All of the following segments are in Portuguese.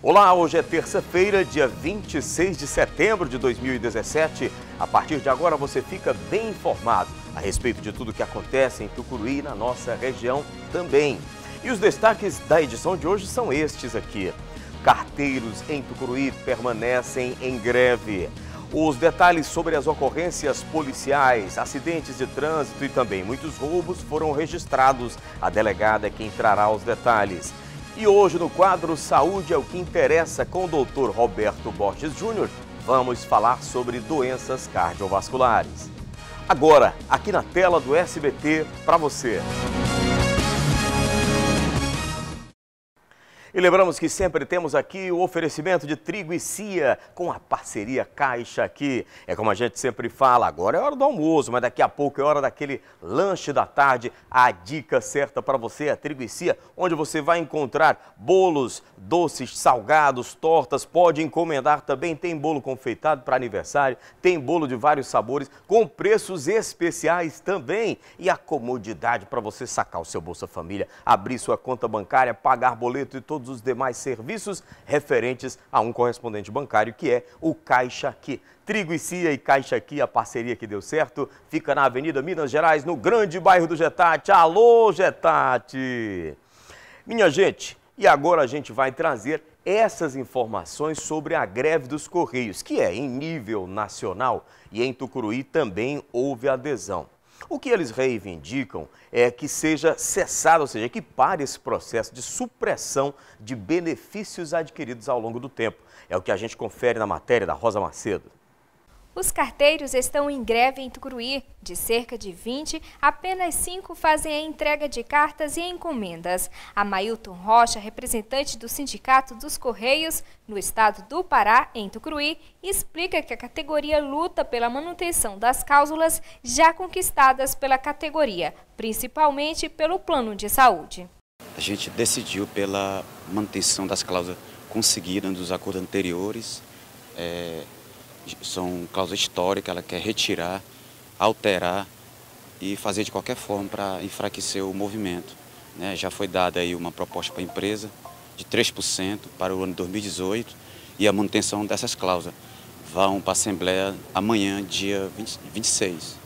Olá, hoje é terça-feira, dia 26 de setembro de 2017. A partir de agora você fica bem informado a respeito de tudo que acontece em Tucuruí e na nossa região também. E os destaques da edição de hoje são estes aqui. Carteiros em Tucuruí permanecem em greve. Os detalhes sobre as ocorrências policiais, acidentes de trânsito e também muitos roubos foram registrados. A delegada é quem trará os detalhes. E hoje no quadro Saúde é o que interessa com o Dr. Roberto Borges Júnior, vamos falar sobre doenças cardiovasculares. Agora, aqui na tela do SBT, para você. E lembramos que sempre temos aqui o oferecimento de trigo e cia com a parceria Caixa Aqui. É como a gente sempre fala, agora é hora do almoço, mas daqui a pouco é hora daquele lanche da tarde. A dica certa para você é trigo e cia, onde você vai encontrar bolos, doces, salgados, tortas, pode encomendar também. Tem bolo confeitado para aniversário, tem bolo de vários sabores, com preços especiais também. E a comodidade para você sacar o seu Bolsa Família, abrir sua conta bancária, pagar boleto e todos os demais serviços referentes a um correspondente bancário, que é o Caixa Aqui. Trigo e cia e Caixa Aqui, a parceria que deu certo, fica na Avenida Minas Gerais, no grande bairro do Getati. Alô, Getati! Minha gente, e agora a gente vai trazer essas informações sobre a greve dos Correios, que é em nível nacional, e em Tucuruí também houve adesão. O que eles reivindicam é que seja cessado, ou seja, que pare esse processo de supressão de benefícios adquiridos ao longo do tempo. É o que a gente confere na matéria da Rosa Macedo. Os carteiros estão em greve em Tucuruí. De cerca de 20, apenas 5 fazem a entrega de cartas e encomendas. Amailton Rocha, representante do Sindicato dos Correios no estado do Pará, em Tucuruí, explica que a categoria luta pela manutenção das cláusulas já conquistadas pela categoria, principalmente pelo plano de saúde. A gente decidiu pela manutenção das cláusulas conseguidas nos acordos anteriores. São cláusulas históricas, ela quer retirar, alterar e fazer de qualquer forma para enfraquecer o movimento. Já foi dada aí uma proposta para a empresa de 3% para o ano 2018 e a manutenção dessas cláusulas vão para a Assembleia amanhã, dia 26.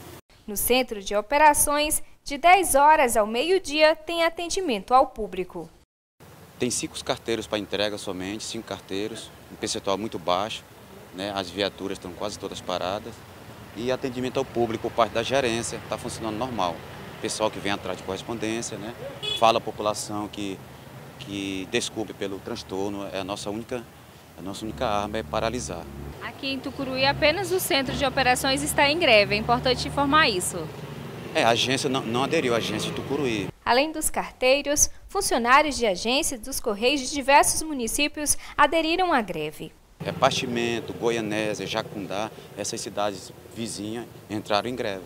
No Centro de Operações, de 10 horas ao meio-dia, tem atendimento ao público. Tem 5 carteiros para entrega somente, 5 carteiros, um percentual muito baixo. As viaturas estão quase todas paradas e atendimento ao público por parte da gerência está funcionando normal. O pessoal que vem atrás de correspondência, fala à população que desculpe pelo transtorno, a nossa única arma é paralisar. Aqui em Tucuruí apenas o Centro de Operações está em greve, é importante informar isso. A agência não aderiu à agência de Tucuruí. Além dos carteiros, funcionários de agências dos Correios de diversos municípios aderiram à greve. Pastimento, Goianésia, Jacundá, essas cidades vizinhas entraram em greve.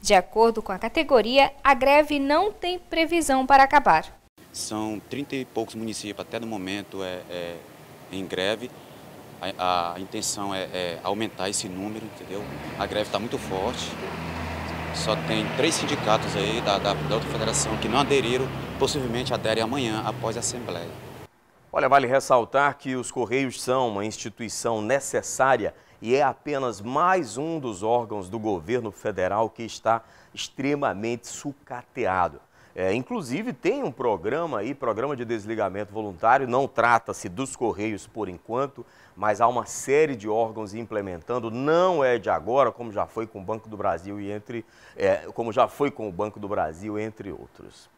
De acordo com a categoria, a greve não tem previsão para acabar. São 30 e poucos municípios, até no momento, em greve. A intenção é aumentar esse número, entendeu? A greve está muito forte. Só tem 3 sindicatos aí da outra federação que não aderiram, possivelmente aderem amanhã, após a Assembleia. Olha, vale ressaltar que os Correios são uma instituição necessária e é apenas mais um dos órgãos do governo federal que está extremamente sucateado. Inclusive tem um programa de desligamento voluntário, não trata-se dos Correios por enquanto, mas há uma série de órgãos implementando, não é de agora, como já foi com o Banco do Brasil entre outros.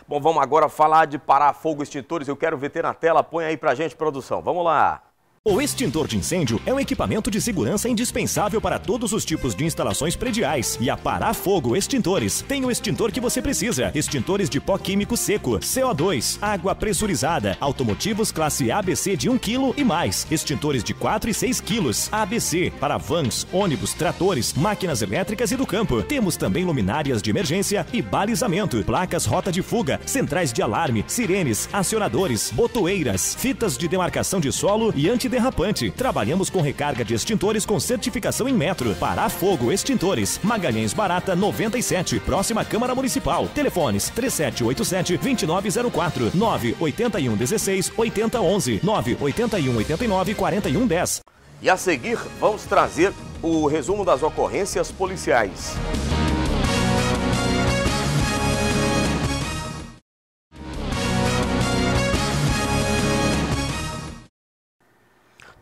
Bom, vamos agora falar de parar fogo extintores. Eu quero ver na tela, põe aí pra gente, produção. Vamos lá. O extintor de incêndio é um equipamento de segurança indispensável para todos os tipos de instalações prediais. E a Parar Fogo Extintores tem o extintor que você precisa. Extintores de pó químico seco, CO2, água pressurizada, automotivos classe ABC de 1 kg e mais. Extintores de 4 e 6 kg, ABC, para vans, ônibus, tratores, máquinas elétricas e do campo. Temos também luminárias de emergência e balizamento, placas rota de fuga, centrais de alarme, sirenes, acionadores, botoeiras, fitas de demarcação de solo e antiderrapante. antiderrapante. Trabalhamos com recarga de extintores com certificação em metro. Parar Fogo Extintores. Magalhães Barata 97, próxima Câmara Municipal. Telefones 3787-2904, 98116-8011, 98189-4110. E a seguir, vamos trazer o resumo das ocorrências policiais.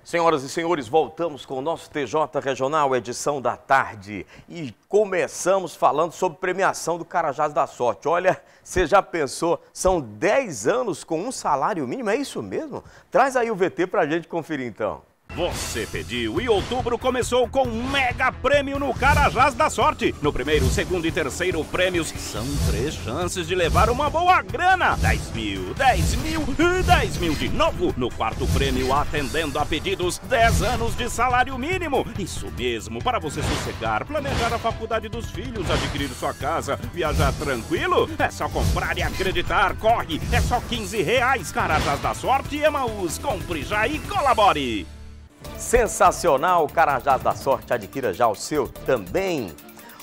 Senhoras e senhores, voltamos com o nosso TJ Regional, edição da tarde. E começamos falando sobre premiação do Carajás da Sorte. Olha, você já pensou, são 10 anos com um salário mínimo, é isso mesmo? Traz aí o VT pra gente conferir então. Você pediu e outubro começou com um mega prêmio no Carajás da Sorte. No primeiro, segundo e terceiro prêmios são 3 chances de levar uma boa grana. 10 mil, 10 mil e 10 mil de novo. No quarto prêmio, atendendo a pedidos, 10 anos de salário mínimo. Isso mesmo, para você sossegar, planejar a faculdade dos filhos, adquirir sua casa, viajar tranquilo. É só comprar e acreditar, corre. É só R$15. Carajás da Sorte e Emaús. Compre já e colabore. Sensacional, Carajás da Sorte, adquira já o seu também.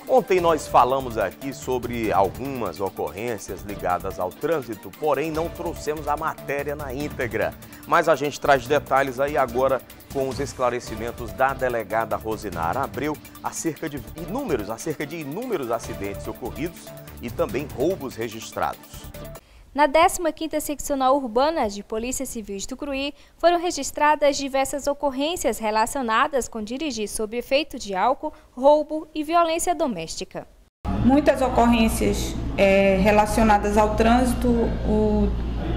Ontem nós falamos aqui sobre algumas ocorrências ligadas ao trânsito, porém não trouxemos a matéria na íntegra. Mas a gente traz detalhes aí agora com os esclarecimentos da delegada Rosinara Abreu acerca de inúmeros acidentes ocorridos e também roubos registrados. Na 15ª Seccional Urbana de Polícia Civil de Tucuruí, foram registradas diversas ocorrências relacionadas com dirigir sob efeito de álcool, roubo e violência doméstica. Muitas ocorrências relacionadas ao trânsito, o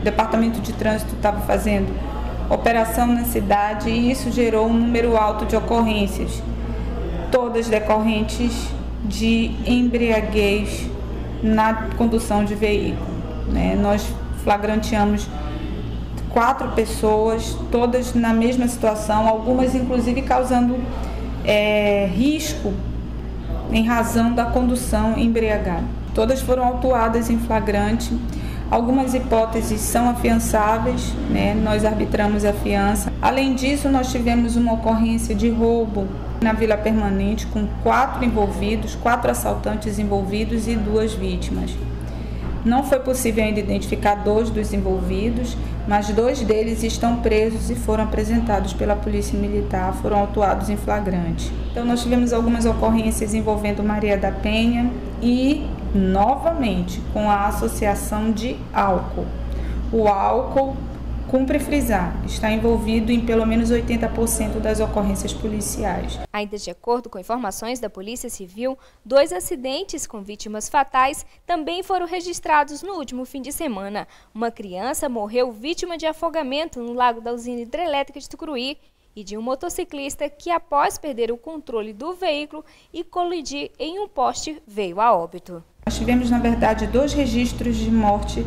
Departamento de Trânsito estava fazendo operação na cidade e isso gerou um número alto de ocorrências, todas decorrentes de embriaguez na condução de veículo. Nós flagranteamos 4 pessoas, todas na mesma situação, algumas inclusive causando risco em razão da condução embriagada. Todas foram autuadas em flagrante, algumas hipóteses são afiançáveis, nós arbitramos a fiança. Além disso, nós tivemos uma ocorrência de roubo na Vila Permanente com 4 envolvidos, 4 assaltantes envolvidos e 2 vítimas. Não foi possível ainda identificar 2 dos envolvidos, mas 2 deles estão presos e foram apresentados pela Polícia Militar, foram autuados em flagrante. Então nós tivemos algumas ocorrências envolvendo Maria da Penha e, novamente, com a associação de álcool. O álcool, cumpre frisar, está envolvido em pelo menos 80% das ocorrências policiais. Ainda de acordo com informações da Polícia Civil, 2 acidentes com vítimas fatais também foram registrados no último fim de semana. Uma criança morreu vítima de afogamento no lago da usina hidrelétrica de Tucuruí e de um motociclista que, após perder o controle do veículo e colidir em um poste, veio a óbito. Nós tivemos, na verdade, 2 registros de morte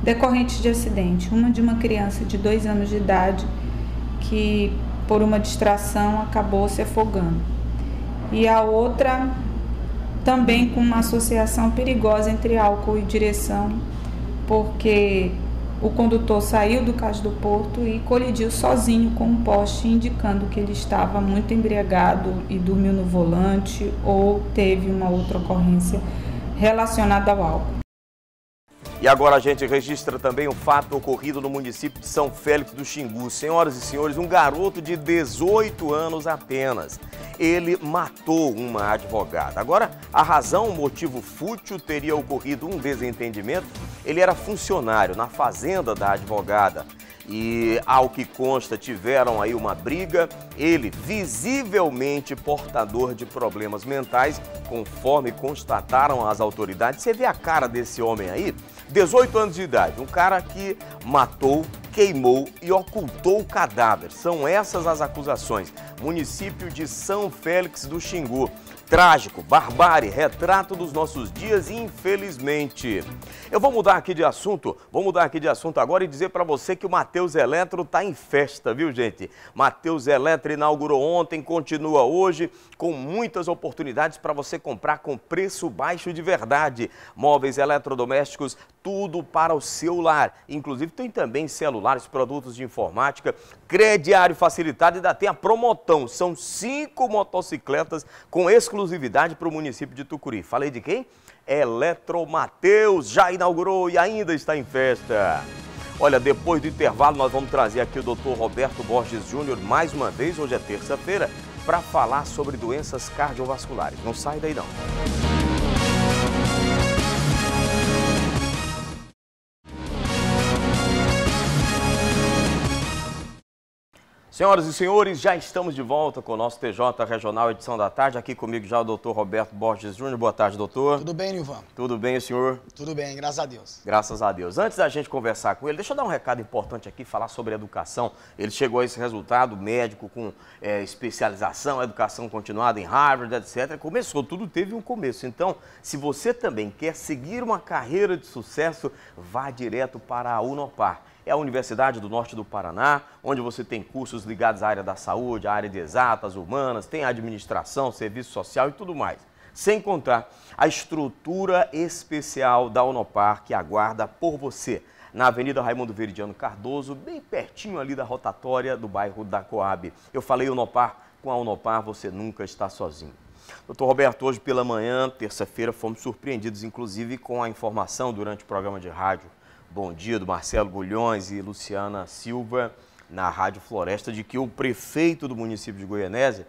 decorrentes de acidente, uma de uma criança de 2 anos de idade que por uma distração acabou se afogando e a outra também com uma associação perigosa entre álcool e direção, porque o condutor saiu do Cais do Porto e colidiu sozinho com um poste, indicando que ele estava muito embriagado e dormiu no volante ou teve uma outra ocorrência relacionada ao álcool. E agora a gente registra também um fato ocorrido no município de São Félix do Xingu. Senhoras e senhores, um garoto de 18 anos apenas. Ele matou uma advogada. Agora, a razão, o motivo fútil, teria ocorrido um desentendimento. Ele era funcionário na fazenda da advogada. E, ao que consta, tiveram aí uma briga. Ele, visivelmente portador de problemas mentais, conforme constataram as autoridades. Você vê a cara desse homem aí? 18 anos de idade, um cara que matou, queimou e ocultou o cadáver. São essas as acusações. Município de São Félix do Xingu. Trágico, barbárie, retrato dos nossos dias, infelizmente. Eu vou mudar aqui de assunto, agora e dizer para você que o Mateus Eletro está em festa, viu, gente? Mateus Eletro inaugurou ontem, continua hoje, com muitas oportunidades para você comprar com preço baixo de verdade. Móveis eletrodomésticos, tudo para o seu lar. Inclusive tem também celulares, produtos de informática, crediário facilitado e ainda tem a Promotão. São 5 motocicletas com exclusividade para o município de Tucuruí. Falei de quem? Eletromateus já inaugurou e ainda está em festa. Olha, depois do intervalo nós vamos trazer aqui o Dr. Roberto Borges Júnior mais uma vez, hoje é terça-feira, para falar sobre doenças cardiovasculares. Não sai daí não. Senhoras e senhores, já estamos de volta com o nosso TJ Regional Edição da Tarde. Aqui comigo já o doutor Roberto Borges Júnior. Boa tarde, doutor. Tudo bem, Nilvan? Tudo bem, senhor? Tudo bem, graças a Deus. Graças a Deus. Antes da gente conversar com ele, deixa eu dar um recado importante aqui, falar sobre educação. Ele chegou a esse resultado, médico com especialização, educação continuada em Harvard, etc. Começou, tudo teve um começo. Então, se você também quer seguir uma carreira de sucesso, vá direto para a Unopar. É a Universidade do Norte do Paraná, onde você tem cursos ligados à área da saúde, à área de exatas, humanas, tem administração, serviço social e tudo mais. Sem contar a estrutura especial da Unopar que aguarda por você, na Avenida Raimundo Veridiano Cardoso, bem pertinho ali da rotatória do bairro da Coab. Eu falei Unopar, com a Unopar você nunca está sozinho. Doutor Roberto, hoje pela manhã, terça-feira, fomos surpreendidos inclusive com a informação durante o programa de rádio Bom Dia, do Marcelo Bulhões e Luciana Silva, na Rádio Floresta, de que o prefeito do município de Goianésia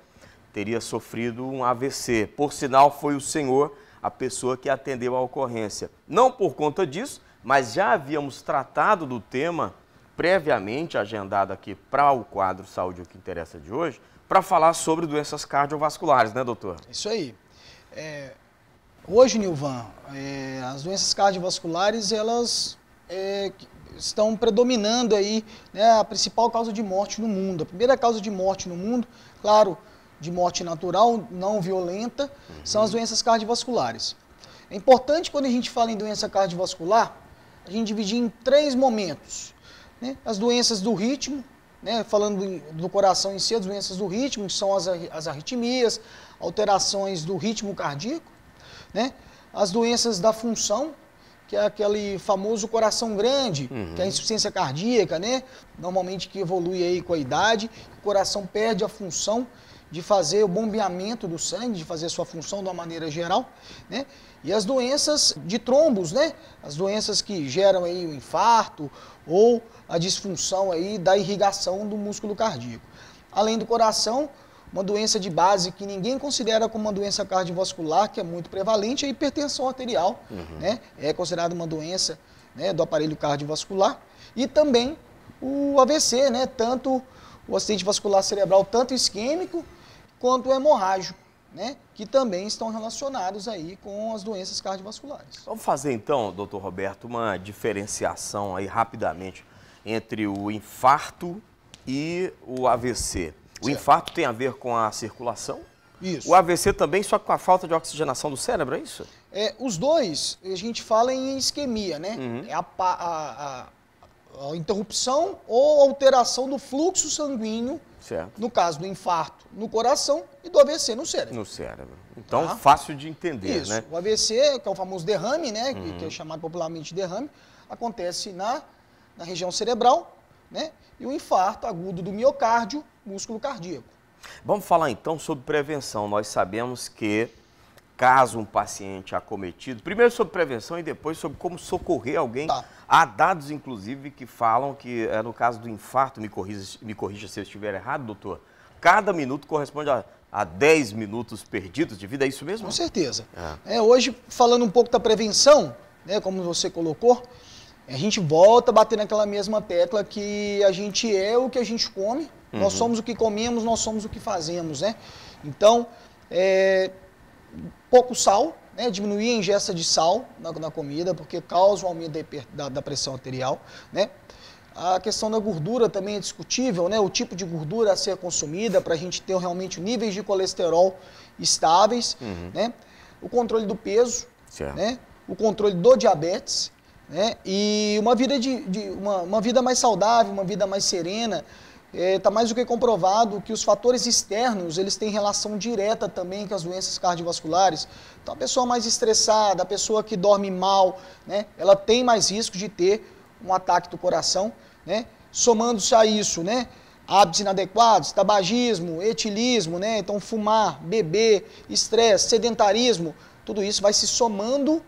teria sofrido um AVC. Por sinal, foi o senhor a pessoa que atendeu a ocorrência. Não por conta disso, mas já havíamos tratado do tema previamente agendado aqui para o quadro Saúde o que Interessa de hoje, para falar sobre doenças cardiovasculares, né, doutor? Isso aí. Hoje, Nilvan, as doenças cardiovasculares, elas estão predominando aí, né, a principal causa de morte no mundo. A primeira causa de morte no mundo, claro, de morte natural, não violenta, são as doenças cardiovasculares. É importante, quando a gente fala em doença cardiovascular, a gente dividir em 3 momentos, né? As doenças do ritmo, né, falando do coração em si, as doenças do ritmo, que são as arritmias, alterações do ritmo cardíaco, né? As doenças da função, que é aquele famoso coração grande, que é a insuficiência cardíaca, né? Normalmente que evolui aí com a idade, o coração perde a função de fazer o bombeamento do sangue, de fazer a sua função de uma maneira geral, né? E as doenças de trombos, né? As doenças que geram aí o infarto ou a disfunção aí da irrigação do músculo cardíaco. Além do coração, uma doença de base que ninguém considera como uma doença cardiovascular, que é muito prevalente, é a hipertensão arterial, né? É considerada uma doença, né, do aparelho cardiovascular. E também o AVC, né? Tanto o acidente vascular cerebral, tanto isquêmico quanto o hemorrágico, né? Que também estão relacionados aí com as doenças cardiovasculares. Vamos fazer então, doutor Roberto, uma diferenciação aí rapidamente entre o infarto e o AVC. O infarto tem a ver com a circulação? Isso. O AVC também, só com a falta de oxigenação do cérebro, é isso? Os dois, a gente fala em isquemia, né? É a interrupção ou alteração do fluxo sanguíneo, certo, no caso do infarto no coração e do AVC no cérebro. No cérebro. Então, fácil de entender, isso, né? O AVC, que é o famoso derrame, né? Que é chamado popularmente de derrame, acontece na região cerebral, né? E o infarto agudo do miocárdio, músculo cardíaco. Vamos falar então sobre prevenção. Nós sabemos que, caso um paciente acometido, primeiro sobre prevenção e depois sobre como socorrer alguém. Há dados, inclusive, que falam que, no caso do infarto, me corrija se eu estiver errado, doutor, cada minuto corresponde a 10 minutos perdidos de vida, é isso mesmo? Com certeza. Hoje, falando um pouco da prevenção, né, como você colocou, a gente volta a bater naquela mesma tecla que a gente é o que a gente come, nós somos o que comemos, nós somos o que fazemos, né? Então, pouco sal, né? Diminuir a ingesta de sal na comida, porque causa um aumento da pressão arterial, né? A questão da gordura também é discutível, né? O tipo de gordura a ser consumida para a gente ter realmente níveis de colesterol estáveis, né? O controle do peso, né? O controle do diabetes, né? E uma vida uma vida mais saudável, uma vida mais serena. Está mais do que comprovado que os fatores externos, eles têm relação direta também com as doenças cardiovasculares. Então, a pessoa mais estressada, a pessoa que dorme mal, né? Ela tem mais risco de ter um ataque do coração, né? Somando-se a isso, né? hábitos inadequados, tabagismo, etilismo, né? Então fumar, beber, estresse, sedentarismo, tudo isso vai se somando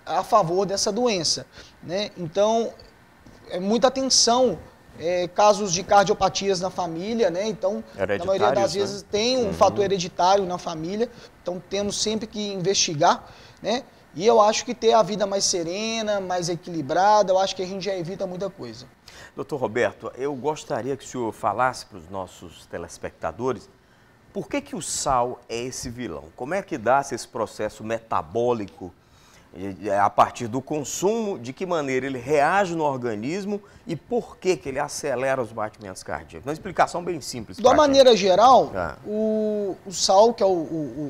a favor dessa doença, né? Então, muita atenção, casos de cardiopatias na família, né? Então, na maioria das vezes tem um fator hereditário na família, então temos sempre que investigar, né? E eu acho que ter a vida mais serena, mais equilibrada, eu acho que a gente já evita muita coisa. Doutor Roberto, eu gostaria que o senhor falasse para os nossos telespectadores por que o sal é esse vilão? Como é que dá-se esse processo metabólico a partir do consumo, de que maneira ele reage no organismo e por que ele acelera os batimentos cardíacos? Uma explicação bem simples. De uma maneira geral, o sal, que é o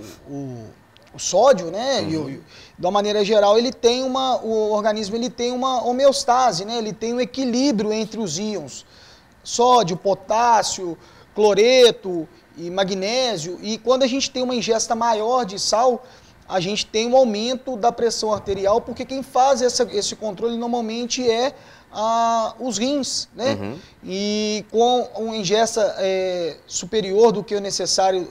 sódio, né? De uma maneira geral, ele tem o organismo ele tem uma homeostase, né? Ele tem um equilíbrio entre os íons. Sódio, potássio, cloreto e magnésio. E quando a gente tem uma ingesta maior de sal, a gente tem um aumento da pressão arterial, porque quem faz esse controle normalmente os rins, né? E com uma ingesta superior do que o necessário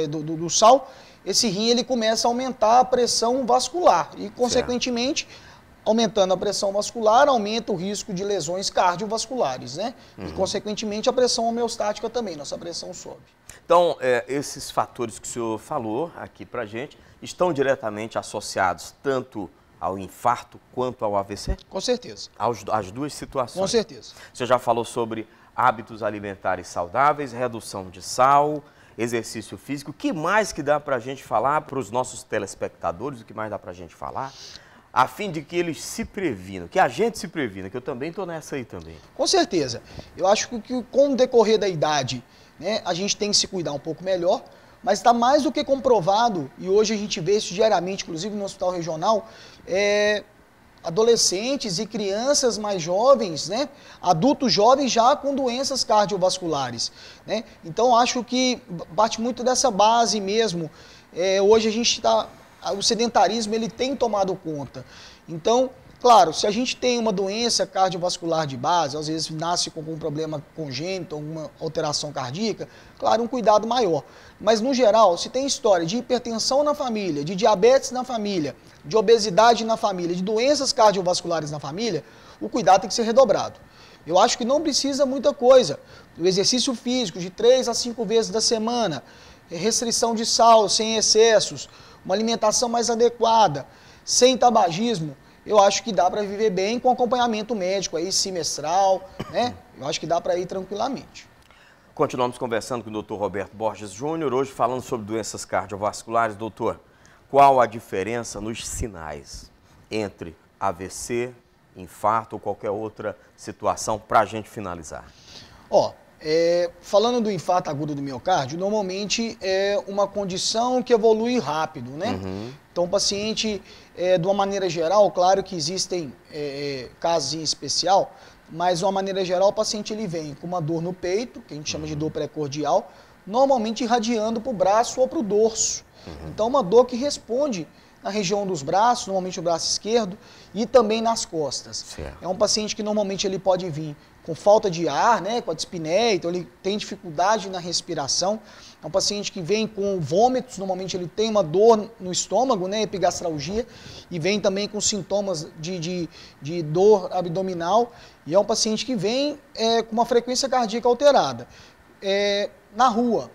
do sal, esse rim ele começa a aumentar a pressão vascular e, consequentemente, aumentando a pressão vascular, aumenta o risco de lesões cardiovasculares, né? E, consequentemente, a pressão homeostática também, nossa pressão sobe. Então, esses fatores que o senhor falou aqui pra gente estão diretamente associados tanto ao infarto quanto ao AVC? Com certeza. As duas situações? Com certeza. Você já falou sobre hábitos alimentares saudáveis, redução de sal, exercício físico. O que mais que dá para a gente falar para os nossos telespectadores? O que mais dá para a gente falar? A fim de que eles se previnam, que a gente se previna, que eu também estou nessa aí também. Com certeza. Eu acho que com o decorrer da idade, né, a gente tem que se cuidar um pouco melhor, mas está mais do que comprovado, e hoje a gente vê isso diariamente, inclusive no hospital regional, adolescentes e crianças mais jovens, né, adultos jovens já com doenças cardiovasculares, né? Então acho que bate muito dessa base mesmo. Hoje a gente o sedentarismo ele tem tomado conta. Então, claro, se a gente tem uma doença cardiovascular de base, às vezes nasce com algum problema congênito, alguma alteração cardíaca, claro, um cuidado maior. Mas, no geral, se tem história de hipertensão na família, de diabetes na família, de obesidade na família, de doenças cardiovasculares na família, o cuidado tem que ser redobrado. Eu acho que não precisa muita coisa. O exercício físico de 3 a 5 vezes da semana, restrição de sal sem excessos, uma alimentação mais adequada, sem tabagismo, eu acho que dá para viver bem com acompanhamento médico aí, semestral, né? Eu acho que dá para ir tranquilamente. Continuamos conversando com o Dr. Roberto Borges Júnior, hoje falando sobre doenças cardiovasculares. Doutor, qual a diferença nos sinais entre AVC, infarto ou qualquer outra situação para a gente finalizar? Falando do infarto agudo do miocárdio, normalmente é uma condição que evolui rápido, né? Então o paciente, de uma maneira geral, claro que existem casos em especial, mas de uma maneira geral o paciente ele vem com uma dor no peito, que a gente chama de dor pré-cordial, normalmente irradiando para o braço ou para o dorso. Então uma dor que responde na região dos braços, normalmente o braço esquerdo, e também nas costas. É um paciente que normalmente ele pode vir com falta de ar, né, com a dispneia, então ele tem dificuldade na respiração. É um paciente que vem com vômitos, normalmente ele tem uma dor no estômago, né, epigastralgia, e vem também com sintomas de dor abdominal. E é um paciente que vem com uma frequência cardíaca alterada. Na rua,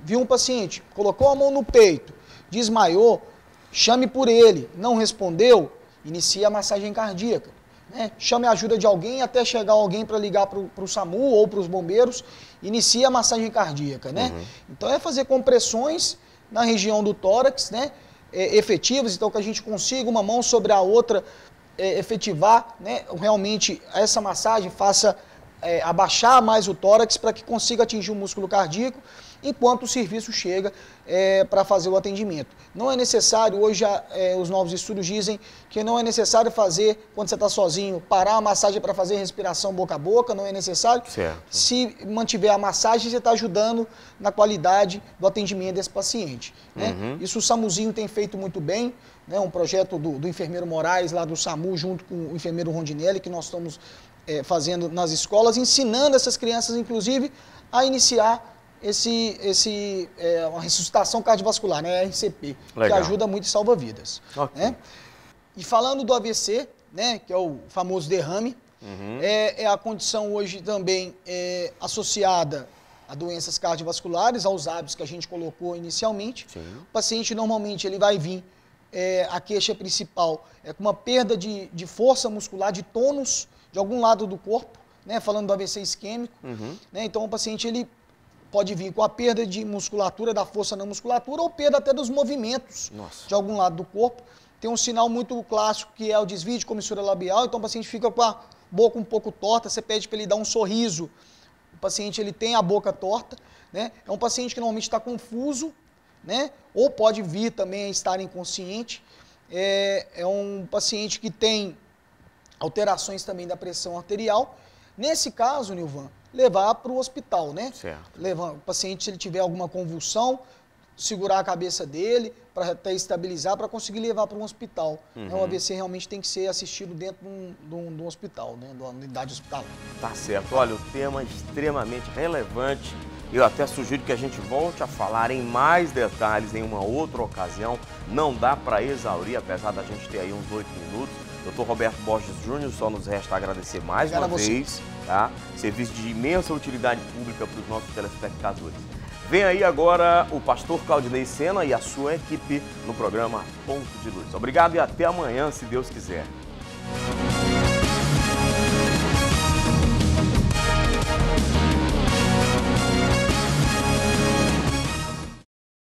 viu um paciente, colocou a mão no peito, desmaiou, chame por ele, não respondeu, inicia a massagem cardíaca. Né? Chame a ajuda de alguém até chegar alguém para ligar para o SAMU ou para os bombeiros, inicia a massagem cardíaca. Né? Então é fazer compressões na região do tórax, né? Efetivas, então que a gente consiga uma mão sobre a outra efetivar, né? Realmente essa massagem faça abaixar mais o tórax para que consiga atingir o músculo cardíaco, enquanto o serviço chega para fazer o atendimento. Não é necessário, hoje os novos estudos dizem que não é necessário fazer, quando você está sozinho, parar a massagem para fazer respiração boca a boca, não é necessário. Certo. Se mantiver a massagem, você está ajudando na qualidade do atendimento desse paciente. Né? Isso o SAMUzinho tem feito muito bem, né? Um projeto do enfermeiro Moraes, lá do SAMU, junto com o enfermeiro Rondinelli, que nós estamos fazendo nas escolas, ensinando essas crianças, inclusive, a iniciar uma ressuscitação cardiovascular, né, RCP, Legal. que ajuda muito e salva vidas. Okay. Né? E falando do AVC, né, que é o famoso derrame, é a condição hoje também associada a doenças cardiovasculares, aos hábitos que a gente colocou inicialmente. Sim. O paciente normalmente ele vai vir, a queixa principal é com uma perda de força muscular, de tônus de algum lado do corpo, né, falando do AVC isquêmico. Né, então o paciente ele pode vir com a perda de musculatura, da força na musculatura, ou perda até dos movimentos de algum lado do corpo. Tem um sinal muito clássico que é o desvio de comissura labial, então o paciente fica com a boca um pouco torta, você pede para ele dar um sorriso, o paciente ele tem a boca torta, né? É um paciente que normalmente está confuso, né? Ou pode vir também a estar inconsciente. É um paciente que tem alterações também da pressão arterial. Nesse caso, Nilvan, levar para o hospital, né? Certo. Levar o paciente, se ele tiver alguma convulsão, segurar a cabeça dele para até estabilizar, para conseguir levar para um hospital. O AVC realmente tem que ser assistido dentro de um hospital, né? De uma unidade hospitalar. Tá certo. Olha, o tema é extremamente relevante. Eu até sugiro que a gente volte a falar em mais detalhes em uma outra ocasião. Não dá para exaurir, apesar da gente ter aí uns 8 minutos. Dr. Roberto Borges Júnior, só nos resta agradecer mais uma vez, tá? Serviço de imensa utilidade pública para os nossos telespectadores. Vem aí agora o pastor Claudinei Sena e a sua equipe no programa Ponto de Luz. Obrigado e até amanhã, se Deus quiser.